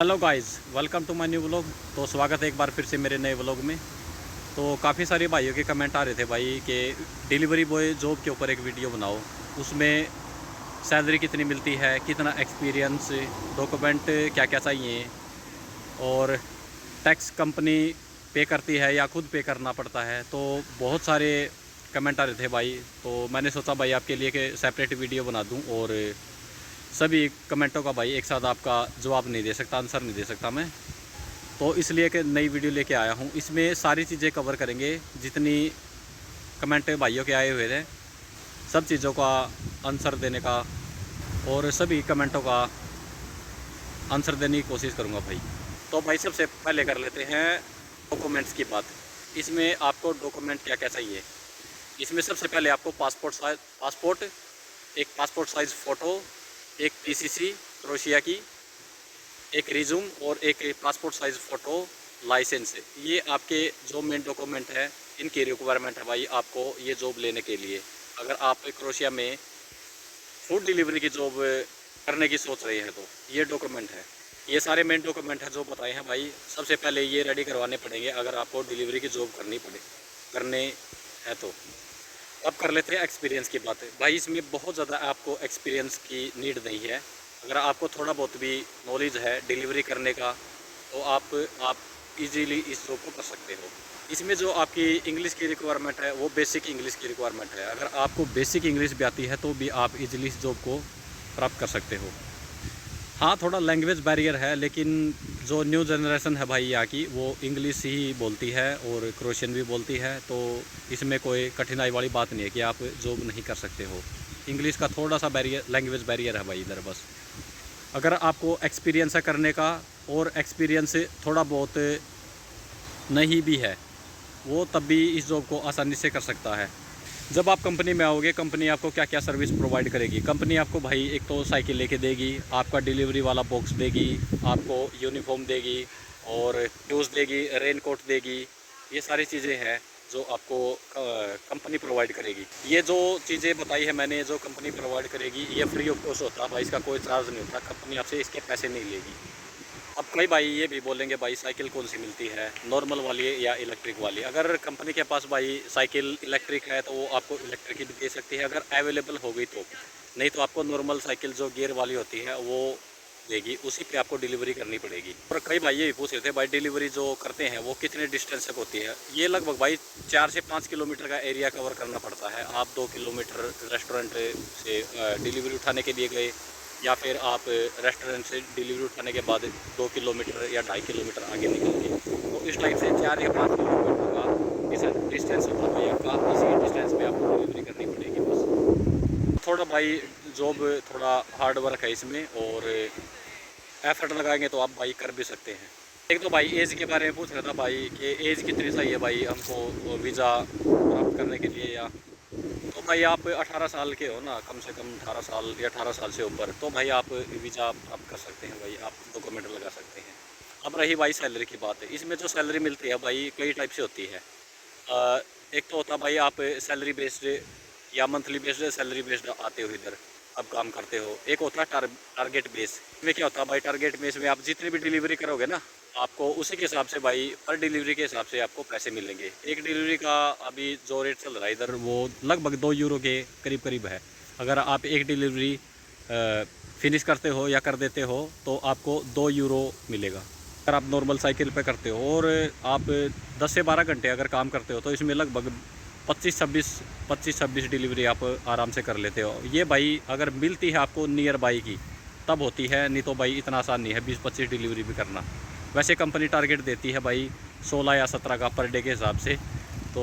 Hello guys, welcome to my new vlog. तो स्वागत है एक बार फिर से मेरे नए व्लॉग में। तो काफ़ी सारे भाइयों के कमेंट आ रहे थे भाई कि डिलीवरी बॉय जॉब के ऊपर एक वीडियो बनाओ, उसमें सैलरी कितनी मिलती है, कितना एक्सपीरियंस, डॉक्यूमेंट क्या क्या चाहिए, और टैक्स कंपनी पे करती है या खुद पे करना पड़ता है। तो बहुत सारे कमेंट आ रहे थे भाई, तो मैंने सोचा भाई आपके लिए कि सेपरेट वीडियो बना दूँ और सभी कमेंटों का भाई एक साथ आपका जवाब नहीं दे सकता, आंसर नहीं दे सकता मैं। तो इसलिए एक नई वीडियो लेके आया हूँ। इसमें सारी चीज़ें कवर करेंगे, जितनी कमेंट भाइयों के आए हुए थे सब चीज़ों का आंसर देने का, और सभी कमेंटों का आंसर देने की कोशिश करूँगा भाई। तो भाई सबसे पहले कर लेते हैं डॉक्यूमेंट्स की बात। इसमें आपको डॉक्यूमेंट क्या क्या चाहिए। इसमें सबसे पहले आपको एक पासपोर्ट साइज़ फ़ोटो, एक पीसीसी क्रोशिया की, एक रिज्यूम और एक पासपोर्ट साइज़ फ़ोटो, लाइसेंस। ये आपके जो मेन डॉक्यूमेंट है, इनकी रिक्वायरमेंट है भाई आपको ये जॉब लेने के लिए। अगर आप क्रोशिया में फूड डिलीवरी की जॉब करने की सोच रहे हैं तो ये डॉक्यूमेंट है। ये सारे मेन डॉक्यूमेंट हैं जो बताए हैं भाई। सबसे पहले ये रेडी करवाने पड़ेंगे अगर आपको डिलीवरी की जॉब करने है तो। अब कर लेते हैं एक्सपीरियंस की बात। भाई इसमें बहुत ज़्यादा आपको एक्सपीरियंस की नीड नहीं है। अगर आपको थोड़ा बहुत भी नॉलेज है डिलीवरी करने का तो आप इजीली इस जॉब को कर सकते हो। इसमें जो आपकी इंग्लिश की रिक्वायरमेंट है वो बेसिक इंग्लिश की रिक्वायरमेंट है। अगर आपको बेसिक इंग्लिश भी आती है तो भी आप इजीली इस जॉब को प्राप्त कर सकते हो। हाँ, थोड़ा लैंग्वेज बैरियर है, लेकिन जो न्यू जनरेशन है भाई यहाँ की वो इंग्लिश ही बोलती है और क्रोशियन भी बोलती है। तो इसमें कोई कठिनाई वाली बात नहीं है कि आप जॉब नहीं कर सकते हो। इंग्लिश का थोड़ा सा बैरियर, लैंग्वेज बैरियर है भाई इधर बस। अगर आपको एक्सपीरियंस है करने का, और एक्सपीरियंस थोड़ा बहुत नहीं भी है, वो तब भी इस जॉब को आसानी से कर सकता है। जब आप कंपनी में आओगे, कंपनी आपको क्या क्या सर्विस प्रोवाइड करेगी। कंपनी आपको भाई एक तो साइकिल लेके देगी, आपका डिलीवरी वाला बॉक्स देगी, आपको यूनिफॉर्म देगी और शूज़ देगी, रेन कोट देगी। ये सारी चीज़ें हैं जो आपको कंपनी प्रोवाइड करेगी। ये जो चीज़ें बताई है मैंने, जो कंपनी प्रोवाइड करेगी, ये फ्री ऑफ कॉस्ट होता है भाई, इसका कोई चार्ज नहीं होता। कंपनी आपसे इसके पैसे नहीं लेगी। अब कई भाई ये भी बोलेंगे भाई साइकिल कौन सी मिलती है, नॉर्मल वाली या इलेक्ट्रिक वाली। अगर कंपनी के पास भाई साइकिल इलेक्ट्रिक है तो वो आपको इलेक्ट्रिक ही भी दे सकती है अगर अवेलेबल हो गई तो। नहीं तो आपको नॉर्मल साइकिल जो गियर वाली होती है वो देगी, उसी पे आपको डिलीवरी करनी पड़ेगी। और कई भाई ये भी पूछ रहे थे भाई डिलीवरी जो करते हैं वो कितने डिस्टेंस तक होती है। ये लगभग भाई 4 से 5 किलोमीटर का एरिया कवर करना पड़ता है। आप 2 किलोमीटर रेस्टोरेंट से डिलीवरी उठाने के लिए गए, या फिर आप रेस्टोरेंट से डिलीवरी उठाने के बाद 2 किलोमीटर या 2.5 किलोमीटर आगे निकल गए, तो इस टाइप से 4 या 5 किलोमीटर का डिस्टेंस होता है आपका। इसी डिस्टेंस में आपको डिलीवरी करनी पड़ेगी बस। थोड़ा भाई जॉब थोड़ा हार्ड वर्क है इसमें, और एफर्ट लगाएंगे तो आप भाई कर भी सकते हैं। एक तो भाई एज के बारे में पूछ रहा था भाई कि एज कितनी चाहिए भाई हमको वीज़ा प्राप्त करने के लिए। या तो भाई आप 18 साल के हो ना, कम से कम 18 साल या 18 साल से ऊपर, तो भाई आप वीज़ा प्राप्त कर सकते हैं भाई, आप डॉक्यूमेंट लगा सकते हैं। अब रही भाई सैलरी की बात है। इसमें जो सैलरी मिलती है भाई कई टाइप से होती है। एक तो होता है भाई आप सैलरी बेस्ड या मंथली बेस्ड, सैलरी बेस्ड आते हो इधर, अब काम करते हो। एक होता है टारगेट बेस। में क्या होता है भाई, टारगेट बेस में आप जितनी भी डिलीवरी करोगे ना, आपको उसी के हिसाब से भाई पर डिलीवरी के हिसाब से आपको पैसे मिलेंगे। एक डिलीवरी का अभी जो रेट चल रहा है इधर वो लगभग 2 यूरो के करीब करीब है। अगर आप एक डिलीवरी फिनिश करते हो या कर देते हो तो आपको 2 यूरो मिलेगा। अगर आप नॉर्मल साइकिल पे करते हो और आप 10 से 12 घंटे अगर काम करते हो तो इसमें लगभग 25-26 डिलीवरी आप आराम से कर लेते हो। ये भाई अगर मिलती है आपको नियर बाई की तब होती है, नहीं तो भाई इतना आसान नहीं है 20-25 डिलीवरी भी करना। वैसे कंपनी टारगेट देती है भाई 16 या 17 का पर डे के हिसाब से। तो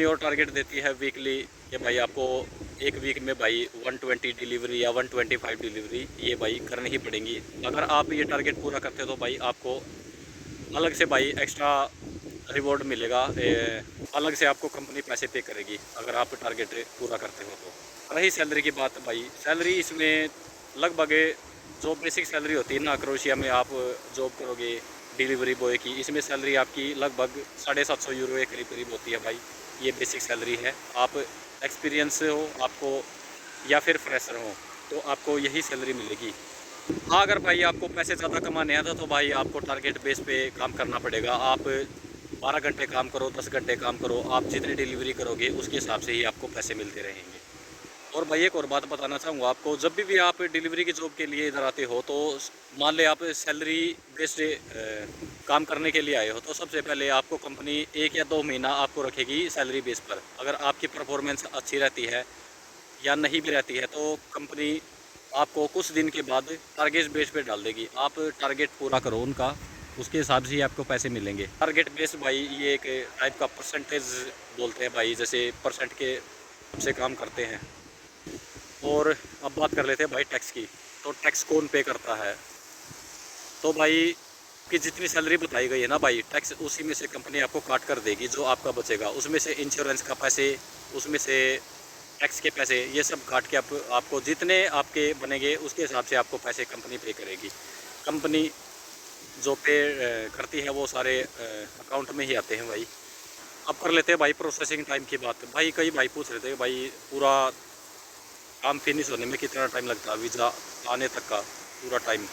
और टारगेट देती है वीकली कि भाई आपको एक वीक में भाई 120 डिलीवरी या 125 डिलीवरी ये भाई करनी ही पड़ेंगी। अगर आप ये टारगेट पूरा करते हो तो भाई आपको अलग से भाई एक्स्ट्रा रिवॉर्ड मिलेगा। अलग से आपको कंपनी पैसे पे करेगी अगर आप टारगेट पूरा करते हो तो। रही सैलरी की बात भाई, सैलरी इसमें लगभग जो बेसिक सैलरी होती है ना, क्रोशिया में आप जॉब करोगे डिलीवरी बॉय की, इसमें सैलरी आपकी लगभग 750 यूरो के करीब करीब होती है भाई। ये बेसिक सैलरी है। आप एक्सपीरियंस हो आपको या फिर फ्रेशर हो तो आपको यही सैलरी मिलेगी। हाँ, अगर भाई आपको पैसे ज़्यादा कमाने हैं तो भाई आपको टारगेट बेस पे काम करना पड़ेगा। आप 12 घंटे काम करो, 10 घंटे काम करो, आप जितनी डिलीवरी करोगे उसके हिसाब से ही आपको पैसे मिलते रहेंगे। और भाई एक और बात बताना चाहूँगा आपको, जब भी आप डिलीवरी की जॉब के लिए इधर आते हो तो मान ले आप सैलरी बेस्ड काम करने के लिए आए हो, तो सबसे पहले आपको कंपनी 1 या 2 महीना आपको रखेगी सैलरी बेस पर। अगर आपकी परफॉर्मेंस अच्छी रहती है या नहीं भी रहती है तो कंपनी आपको कुछ दिन के बाद टारगेट बेस पे डाल देगी। आप टारगेट पूरा करो उनका, उसके हिसाब से ही आपको पैसे मिलेंगे। टारगेट बेस भाई ये एक टाइप का परसेंटेज बोलते हैं भाई, जैसे परसेंट के से काम करते हैं। और अब बात कर लेते हैं भाई टैक्स की। तो टैक्स कौन पे करता है? तो भाई कि जितनी सैलरी बताई गई है ना भाई, टैक्स उसी में से कंपनी आपको काट कर देगी। जो आपका बचेगा उसमें से इंश्योरेंस का पैसे, उसमें से टैक्स के पैसे, ये सब काट के आपको जितने आपके बनेंगे उसके हिसाब से आपको पैसे कंपनी पे करेगी। कंपनी जो पे करती है वो सारे अकाउंट में ही आते हैं भाई। अब कर लेते हैं भाई प्रोसेसिंग टाइम की बात। भाई कई भाई पूछ रहे थे भाई पूरा काम फिनिश होने में कितना टाइम लगता है, वीज़ा आने तक का पूरा टाइम।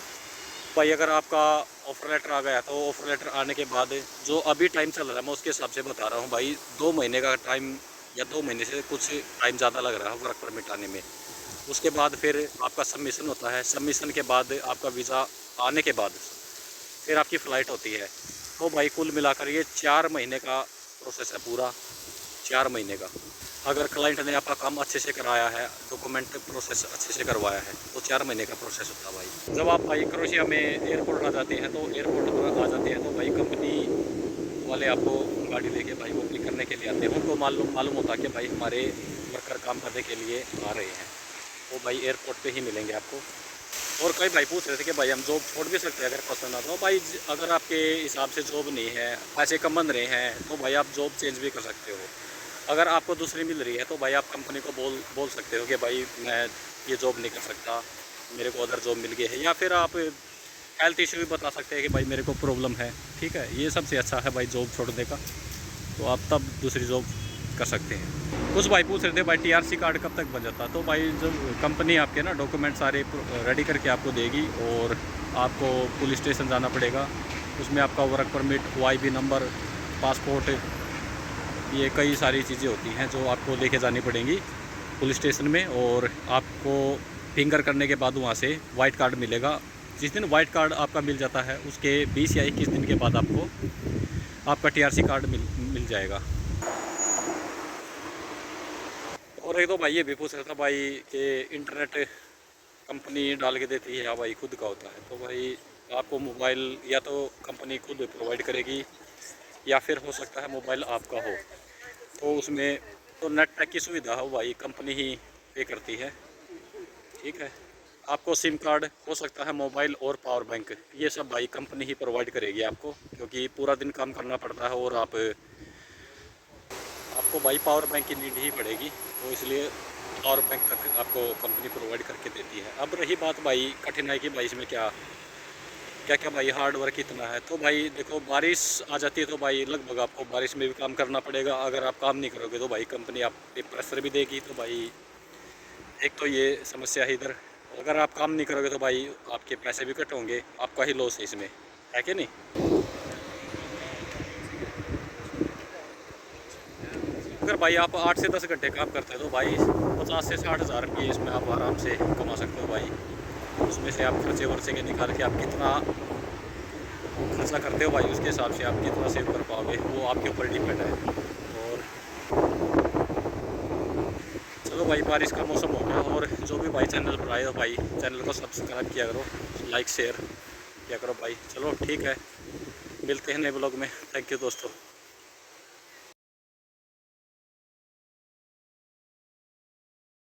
भाई अगर आपका ऑफ़र लेटर आ गया तो ऑफ़र लेटर आने के बाद जो अभी टाइम चल रहा है मैं उसके हिसाब से बता रहा हूँ भाई, 2 महीने का टाइम या 2 महीने से कुछ टाइम ज़्यादा लग रहा है वर्क परमिट आने में। उसके बाद फिर आपका सबमिशन होता है, सबमिशन के बाद आपका वीज़ा आने के बाद फिर आपकी फ़्लाइट होती है। तो भाई कुल मिलाकर ये 4 महीने का प्रोसेस है पूरा, 4 महीने का। अगर क्लाइंट ने आपका काम अच्छे से कराया है, डॉक्यूमेंट प्रोसेस अच्छे से करवाया है, तो 4 महीने का प्रोसेस होता है भाई। जब आप भाई क्रोएशिया में एयरपोर्ट आ जाते हैं तो एयरपोर्ट पर आ जाते हैं तो भाई कंपनी वाले आपको गाड़ी लेके भाई वो पिक करने के लिए आते हैं। उनको मालूम होता है कि भाई हमारे वर्कर काम करने के लिए आ रहे हैं, वो भाई एयरपोर्ट पे ही मिलेंगे आपको। और कई भाई पूछ रहे थे कि भाई हम जॉब छोड़ भी सकते हैं अगर पसंद आता हो। भाई अगर आपके हिसाब से जॉब नहीं है, पैसे कम बन रहे हैं, तो भाई आप जॉब चेंज भी कर सकते हो। अगर आपको दूसरी मिल रही है तो भाई आप कंपनी को बोल सकते हो कि भाई मैं ये जॉब नहीं कर सकता, मेरे को अदर जॉब मिल गई है। या फिर आप हेल्थ इशू भी बता सकते हैं कि भाई मेरे को प्रॉब्लम है, ठीक है। ये सबसे अच्छा है भाई जॉब छोड़ने का, तो आप तब दूसरी जॉब कर सकते हैं। कुछ भाई पूछ रहे थे भाई टीआरसी कार्ड कब तक बन जाता है। तो भाई जब कंपनी आपके ना डॉक्यूमेंट सारे रेडी करके आपको देगी और आपको पुलिस स्टेशन जाना पड़ेगा, उसमें आपका work permit, OIB number, passport, ये कई सारी चीज़ें होती हैं जो आपको लेके जानी पड़ेंगी पुलिस स्टेशन में। और आपको फिंगर करने के बाद वहाँ से वाइट कार्ड मिलेगा। जिस दिन वाइट कार्ड आपका मिल जाता है उसके 20 या 21 दिन के बाद आपको आपका टीआरसी कार्ड मिल जाएगा। और एक तो भाई ये भी पूछ रहा था भाई कि इंटरनेट कंपनी डाल के देती है या भाई खुद का होता है। तो भाई आपको मोबाइल या तो कंपनी खुद प्रोवाइड करेगी या फिर हो सकता है मोबाइल आपका हो, तो उसमें तो नेट पैक की सुविधा हो भाई कंपनी ही पे करती है, ठीक है। आपको सिम कार्ड हो सकता है, मोबाइल और पावर बैंक, ये सब भाई कंपनी ही प्रोवाइड करेगी आपको, क्योंकि पूरा दिन काम करना पड़ता है और आपको भाई पावर बैंक की नीड ही पड़ेगी, तो इसलिए पावर बैंक तक आपको कंपनी प्रोवाइड करके देती है। अब रही बात भाई कठिनाई की, भाई इसमें क्या क्या भाई हार्ड वर्क कितना है। तो भाई देखो बारिश आ जाती है तो भाई लगभग आपको बारिश में भी काम करना पड़ेगा। अगर आप काम नहीं करोगे तो भाई कंपनी आप पे प्रेशर भी देगी, तो भाई एक तो ये समस्या है इधर। अगर आप काम नहीं करोगे तो भाई आपके पैसे भी कट होंगे, आपका ही लॉस है इसमें, है कि नहीं। अगर भाई आप 8 से 10 घंटे काम करते हो तो भाई 50 से 60 हज़ार रुपये इसमें आप आराम से कमा सकते हो भाई। उसमें से आप खर्चे वर्चे के निकाल के आप कितना खर्चा करते हो भाई उसके हिसाब से आप कितना सेव कर पाओगे वो आपके ऊपर डिपेंड है। और चलो भाई बारिश का मौसम हो गया, और जो भी भाई चैनल पर आए हो भाई चैनल को सब्सक्राइब किया करो, लाइक शेयर किया करो भाई। चलो ठीक है, मिलते हैं नए ब्लॉग में। थैंक यू दोस्तों।